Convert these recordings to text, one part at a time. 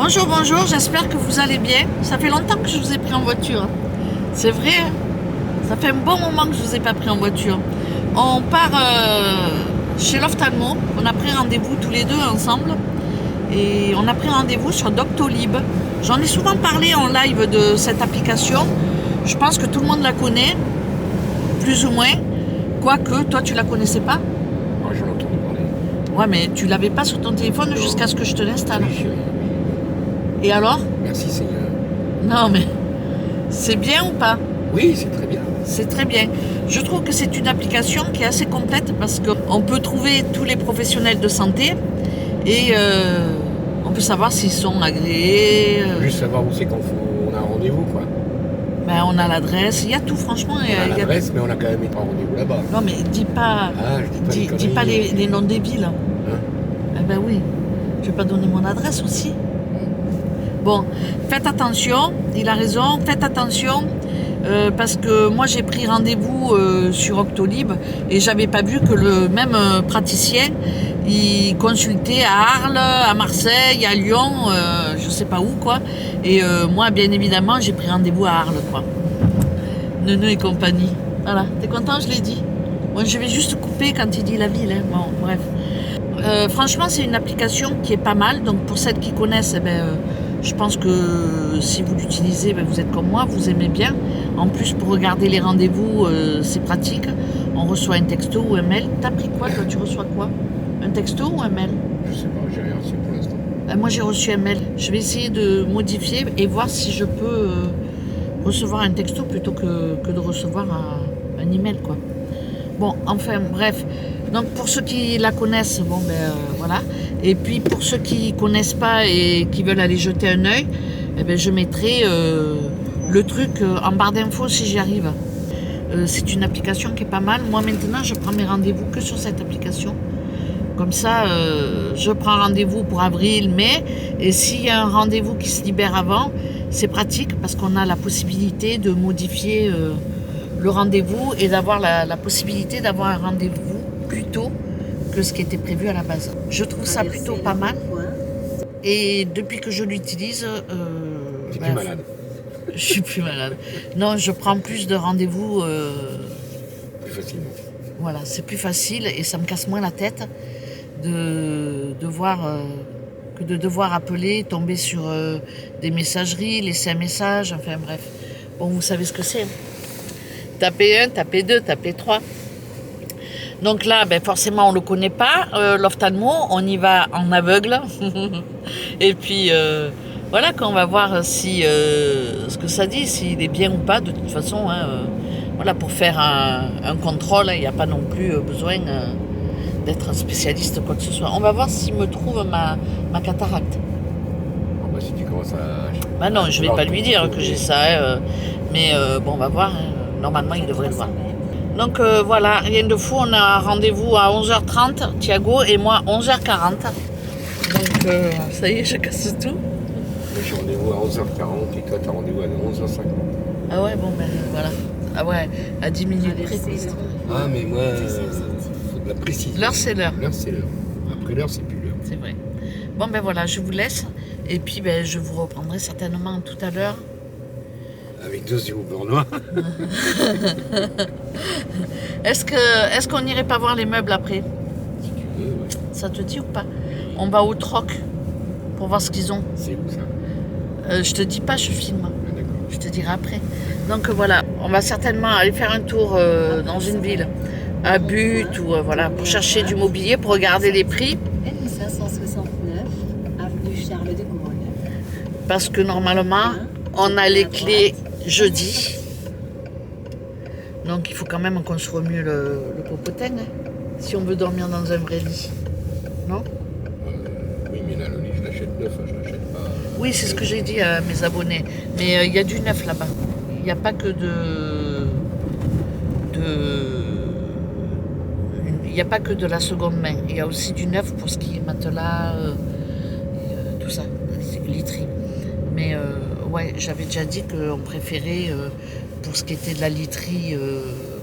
Bonjour, bonjour, j'espère que vous allez bien. Ça fait longtemps que je vous ai pris en voiture. C'est vrai, ça fait un bon moment que je vous ai pas pris en voiture. On part chez l'ophtalmo, on a pris rendez-vous tous les deux ensemble. Et on a pris rendez-vous sur Doctolib. J'en ai souvent parlé en live de cette application. Je pense que tout le monde la connaît, plus ou moins. Quoique, toi tu la connaissais pas. Moi j'en ai entendu parler. Ouais, mais tu l'avais pas sur ton téléphone Non. jusqu'à ce que je te l'installe. Oui, chérie. Et alors? Merci Seigneur. Non, mais c'est bien ou pas? Oui, c'est très bien. C'est très bien. Je trouve que c'est une application qui est assez complète parce qu'on peut trouver tous les professionnels de santé et on peut savoir s'ils sont agréés. Juste savoir où c'est qu'on a un rendez-vous, quoi. Ben, on a l'adresse, il y a tout, franchement. On a l'adresse, mais on a quand même été en rendez-vous là-bas. Non, mais dis pas, Ah, je dis pas les noms des villes. Hein? Eh ben oui, je vais pas donner mon adresse aussi. Bon, faites attention, il a raison, faites attention. Parce que moi j'ai pris rendez-vous sur Octolib et j'avais pas vu que le même praticien il consultait à Arles, à Marseille, à Lyon, je sais pas où quoi. Et moi bien évidemment j'ai pris rendez-vous à Arles quoi. Neuneu et compagnie. Voilà, t'es content, je l'ai dit. Bon, je vais juste couper quand il dit la ville. Hein. Bon, bref. Franchement c'est une application qui est pas mal. Donc pour celles qui connaissent, je pense que si vous l'utilisez, vous êtes comme moi, vous aimez bien. En plus, pour regarder les rendez-vous, c'est pratique. On reçoit un texto ou un mail. T'as pris quoi, toi? Tu reçois quoi? Un texto ou un mail? Je sais pas, j'ai rien reçu pour l'instant. Moi, j'ai reçu un mail. Je vais essayer de modifier et voir si je peux recevoir un texto plutôt que de recevoir un email, quoi. Bon, enfin, bref. Donc, pour ceux qui la connaissent, voilà. Et puis, pour ceux qui connaissent pas et qui veulent aller jeter un œil, je mettrai le truc en barre d'infos si j'y arrive. C'est une application qui est pas mal. Moi, maintenant, je prends mes rendez-vous que sur cette application. Comme ça, je prends rendez-vous pour avril, mai. Et s'il y a un rendez-vous qui se libère avant, c'est pratique parce qu'on a la possibilité de modifier le rendez-vous et d'avoir la possibilité d'avoir un rendez-vous plus tôt que ce qui était prévu à la base. Je trouve ça plutôt pas mal. Et depuis que je l'utilise... T'es plus malade. Je suis plus malade. Non, je prends plus de rendez-vous. Plus facilement. Voilà, c'est plus facile et ça me casse moins la tête de devoir appeler, tomber sur des messageries, laisser un message, enfin bref. Bon, vous savez ce que c'est. Taper 1, taper 2, taper 3. Donc là, forcément, on ne le connaît pas, l'ophtalmo, on y va en aveugle. Et puis, voilà, qu'on va voir si ce que ça dit, s'il est bien ou pas, de toute façon. Voilà, pour faire un contrôle, il n'y a pas non plus besoin d'être un spécialiste ou quoi que ce soit. On va voir s'il me trouve ma cataracte. Bon, si tu commences à... Non, je ne vais pas lui dire que j'ai ça, mais bon, on va voir. Normalement, il devrait le voir. Donc voilà, rien de fou, on a rendez-vous à 11h30, Thiago, et moi 11h40. Donc ça y est, je casse tout. Moi j'ai rendez-vous à 11h40 et toi t'as rendez-vous à 11h50. Ah ouais, bon voilà. Ah ouais, à 10 minutes près. Ah mais moi, faut de la précision. L'heure c'est l'heure. L'heure c'est l'heure. Après l'heure c'est plus l'heure. C'est vrai. Bon voilà, je vous laisse. Et puis je vous reprendrai certainement tout à l'heure. Avec 2 yeux au noir. Est-ce qu'on n'irait pas voir les meubles après? Si tu veux, ouais. Ça te dit ou pas? On va au troc pour voir ce qu'ils ont. C'est où ça? Je te dis pas, je filme. Ah, d'accord. Je te dirai après. Donc voilà, on va certainement aller faire un tour dans une ville, à But ou voilà, pour chercher du mobilier, pour regarder les prix. 569 avenue Charles de Gaulle. Parce que normalement, on a les clés jeudi. Donc il faut quand même qu'on se remue le popotin, hein, si on veut dormir dans un vrai lit. Non? Oui, mais là, le lit, je l'achète neuf, je l'achète pas. Oui, c'est ce que j'ai dit à mes abonnés. Mais il y a du neuf là-bas. Il n'y a pas que il n'y a pas que de la seconde main. Il y a aussi du neuf pour ce qui est matelas, tout ça, literie. Mais ouais, j'avais déjà dit qu'on préférait, pour ce qui était de la literie,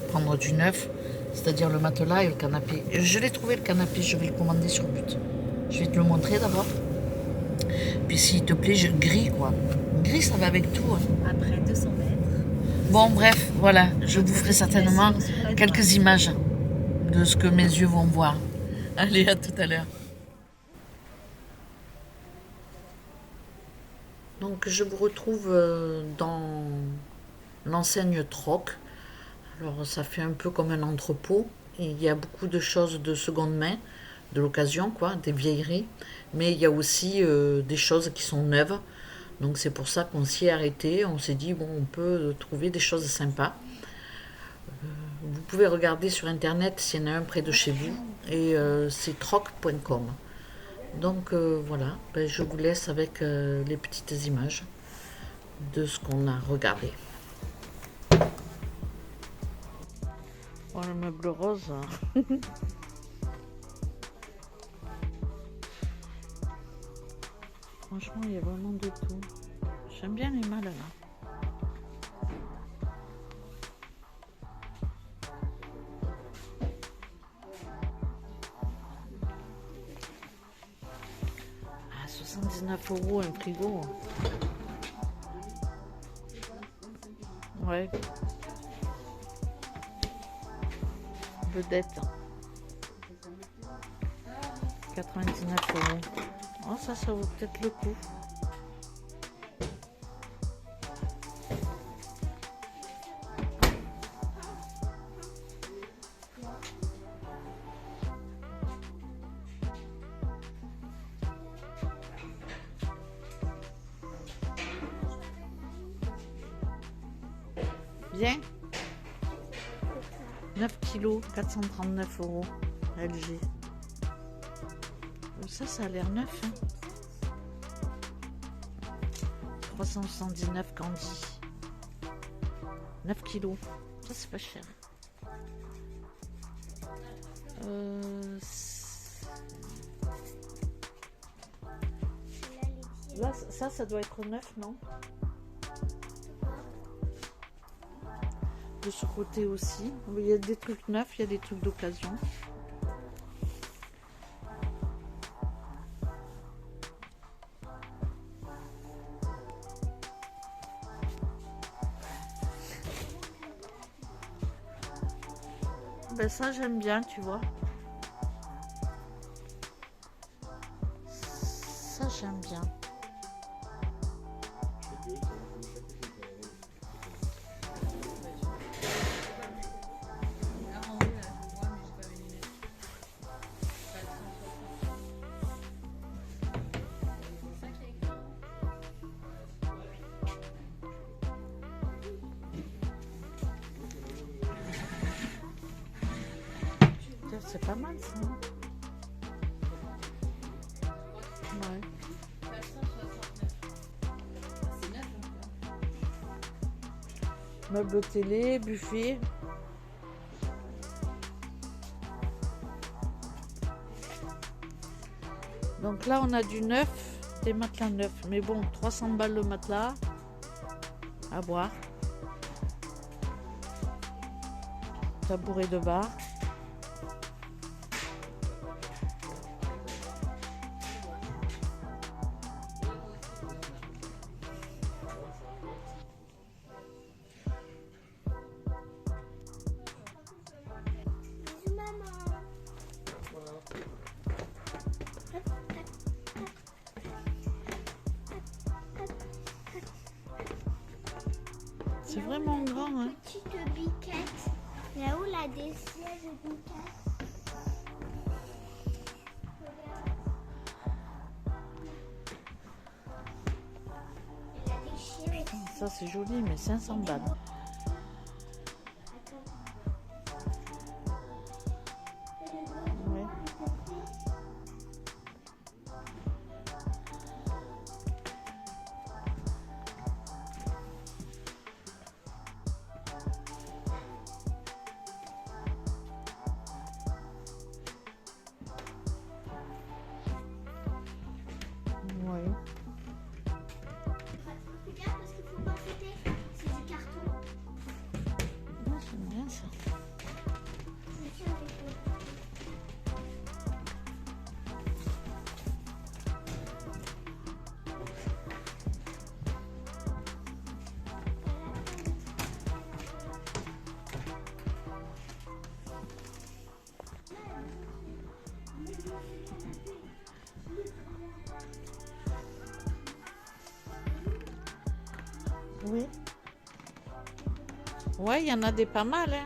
prendre du neuf, c'est-à-dire le matelas et le canapé. Je l'ai trouvé le canapé, je vais le commander sur But. Je vais te le montrer d'abord. puis s'il te plaît, gris quoi. Gris, ça va avec tout. Hein. Après 200 mètres. Bon, bref, voilà. Je vous ferai certainement quelques images de ce que mes yeux vont voir. Allez, à tout à l'heure. Donc, je vous retrouve dans l'enseigne Troc. Alors, ça fait un peu comme un entrepôt. Il y a beaucoup de choses de seconde main, de l'occasion, quoi, des vieilleries. Mais il y a aussi des choses qui sont neuves. Donc, c'est pour ça qu'on s'y est arrêté. On s'est dit, bon, on peut trouver des choses sympas. Vous pouvez regarder sur internet s'il y en a un près de chez vous. Et c'est troc.com. Donc voilà, ben, je vous laisse avec les petites images de ce qu'on a regardé. Oh, le meuble rose. Franchement, il y a vraiment de tout. J'aime bien les mâles là. Ah, 79 € un frigo. Ouais. Vedette. 99 €. Oh, ça vaut peut-être le coup. Bien. 9 kilos, 439 € LG. Ça a l'air neuf. Hein. 379 Candy. 9 kilos. Ça, c'est pas cher. Là, ça doit être neuf, non? De ce côté aussi. Il y a des trucs neufs, il y a des trucs d'occasion. Ben ça j'aime bien, tu vois. Ça j'aime bien. C'est pas mal ça. Ouais. Meuble télé, buffet. Donc là on a du neuf, des matelas neufs. Mais bon, 300 balles le matelas. À boire. Tabouret de bar. C'est vraiment grand, hein. Petite biquette. Là-haut, là, des sièges de biquette. Il y a des chiens. Ça c'est joli, mais 500 balles. Ouais. Ouais. Regarde parce qu'il faut pas fouetter. C'est du carton. Oui. Ouais, il y en a des pas mal, hein.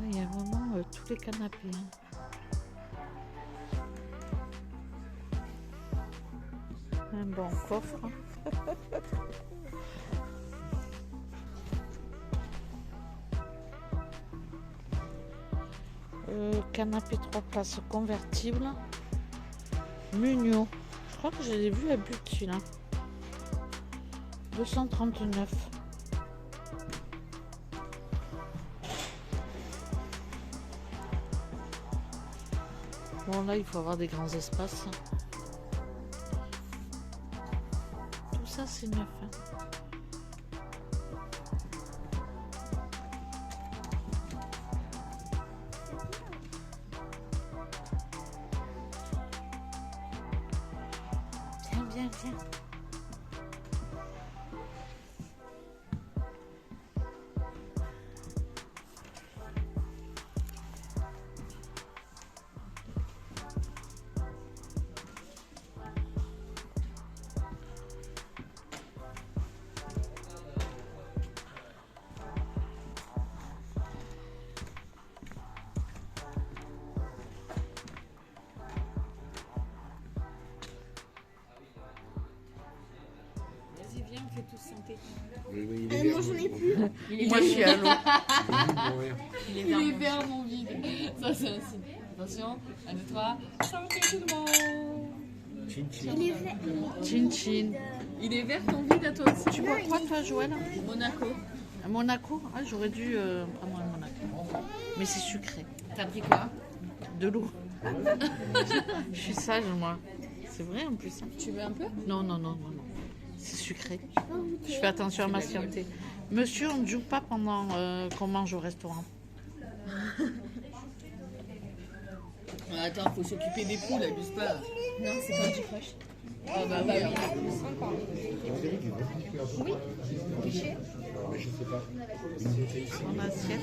Il y a vraiment tous les canapés. Un bon coffre. Canapé 3 places convertible. Munio. Je crois que je l'ai vu à but celui-là. 239. Bon là il faut avoir des grands espaces. Tout ça c'est neuf. Hein. Viens, viens, viens. Viens, on fait tous santé. Moi j'en ai plus. Moi je suis à l'eau. Il est vert, mon vide. Ça, c'est un signe. Attention, 1, 2, 3. Santé tout le monde. Il est vert. Chin chin. Il est vert, ton vide à toi aussi. Tu bois quoi toi Joël? Monaco. À Monaco? Ah, j'aurais dû prendre un Monaco. Mais c'est sucré. T'as pris quoi? De l'eau. Je suis sage moi. C'est vrai en plus. Hein. Tu veux un peu? Non, non, non, non, non. C'est sucré. Je fais attention à ma santé. Monsieur, on ne joue pas pendant qu'on mange au restaurant. Attends, faut s'occuper des poules, abuse pas. Non, c'est quand tu croches. Ah bah oui. Ton assiette.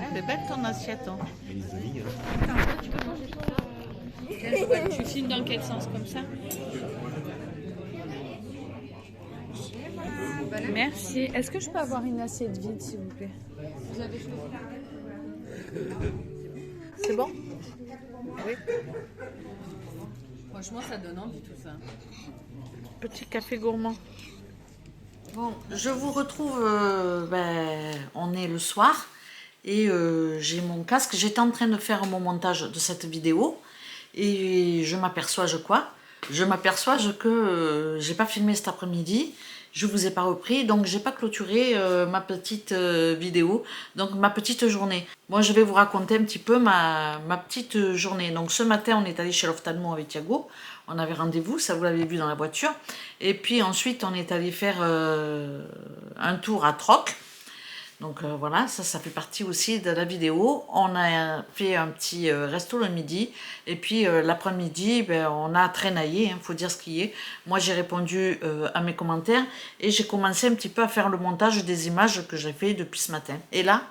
Elle est belle ton assiette. Hein. Tu filmes dans quel sens comme ça? Merci. Est-ce que je peux avoir une assiette vide, s'il vous plaît? Vous avez chaud? C'est bon? Oui. Franchement, ça donne envie tout ça. Petit café gourmand. Bon, je vous retrouve, on est le soir et j'ai mon casque. J'étais en train de faire mon montage de cette vidéo et je m'aperçois que j'ai pas filmé cet après-midi. Je vous ai pas repris, donc j'ai pas clôturé ma petite vidéo, donc ma petite journée. Moi, je vais vous raconter un petit peu ma petite journée. Donc ce matin, on est allé chez l'ophtalmo avec Thiago. On avait rendez-vous, ça vous l'avez vu dans la voiture. Et puis ensuite, on est allé faire un tour à Troc. Donc voilà, ça fait partie aussi de la vidéo. On a fait un petit resto le midi. Et puis l'après-midi, on a traînaillé, faut dire ce qui est. Moi, j'ai répondu à mes commentaires. Et j'ai commencé un petit peu à faire le montage des images que j'ai fait depuis ce matin. Et là,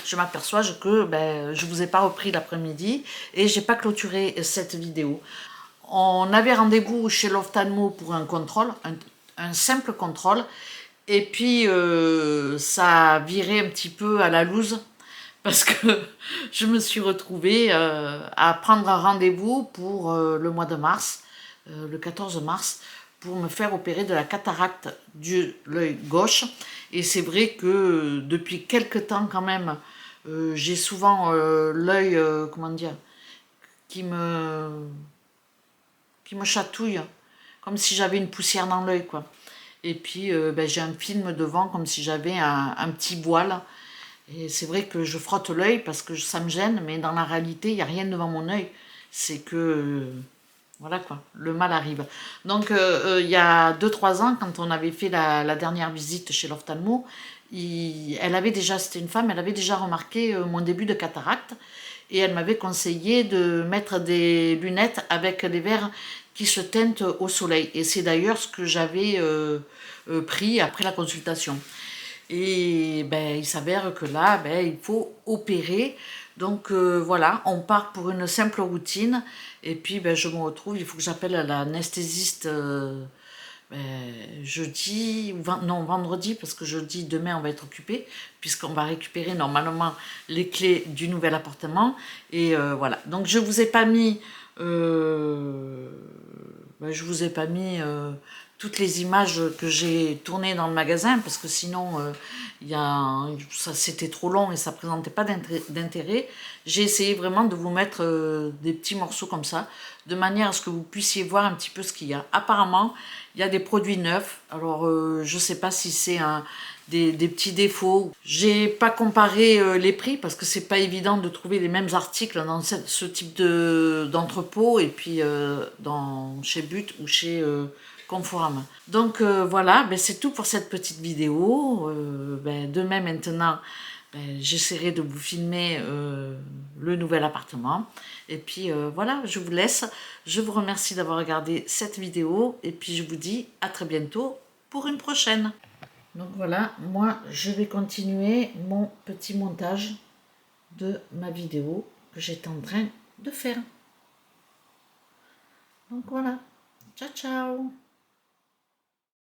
je m'aperçois que je ne vous ai pas repris l'après-midi. Et j'ai pas clôturé cette vidéo. On avait rendez-vous chez l'ophtalmo pour un contrôle, un simple contrôle. Et puis, ça a viré un petit peu à la loose parce que je me suis retrouvée à prendre un rendez-vous pour le mois de mars, le 14 mars, pour me faire opérer de la cataracte de l'œil gauche. Et c'est vrai que depuis quelques temps quand même, j'ai souvent l'œil, qui me chatouille, comme si j'avais une poussière dans l'œil, quoi. Et puis, j'ai un film devant, comme si j'avais un petit voile. Et c'est vrai que je frotte l'œil parce que ça me gêne, mais dans la réalité, il n'y a rien devant mon œil. C'est que Voilà quoi, le mal arrive. Donc il y a 2-3 ans, quand on avait fait la dernière visite chez l'ophtalmo, elle avait déjà, c'était une femme, elle avait déjà remarqué mon début de cataracte et elle m'avait conseillé de mettre des lunettes avec des verres qui se teintent au soleil. Et c'est d'ailleurs ce que j'avais pris après la consultation. Et ben, il s'avère que là, ben, il faut opérer. Donc voilà, on part pour une simple routine. Et puis ben, je me retrouve, il faut que j'appelle l'anesthésiste jeudi, non vendredi, parce que jeudi, demain on va être occupé, puisqu'on va récupérer normalement les clés du nouvel appartement. Et voilà, donc je vous ai pas mis... je vous ai pas mis toutes les images que j'ai tournées dans le magasin parce que sinon ça c'était trop long et ça présentait pas d'intérêt. J'ai essayé vraiment de vous mettre des petits morceaux comme ça de manière à ce que vous puissiez voir un petit peu ce qu'il y a. Apparemment il y a des produits neufs, alors je sais pas si c'est des petits défauts. J'ai pas comparé les prix parce que c'est pas évident de trouver les mêmes articles dans ce type d'entrepôt et puis chez But ou chez Conforama. Donc voilà, ben, c'est tout pour cette petite vidéo. Demain maintenant, j'essaierai de vous filmer le nouvel appartement. Et puis voilà, je vous laisse. Je vous remercie d'avoir regardé cette vidéo et puis je vous dis à très bientôt pour une prochaine. Donc voilà, moi je vais continuer mon petit montage de ma vidéo que j'étais en train de faire. Donc voilà, ciao ciao.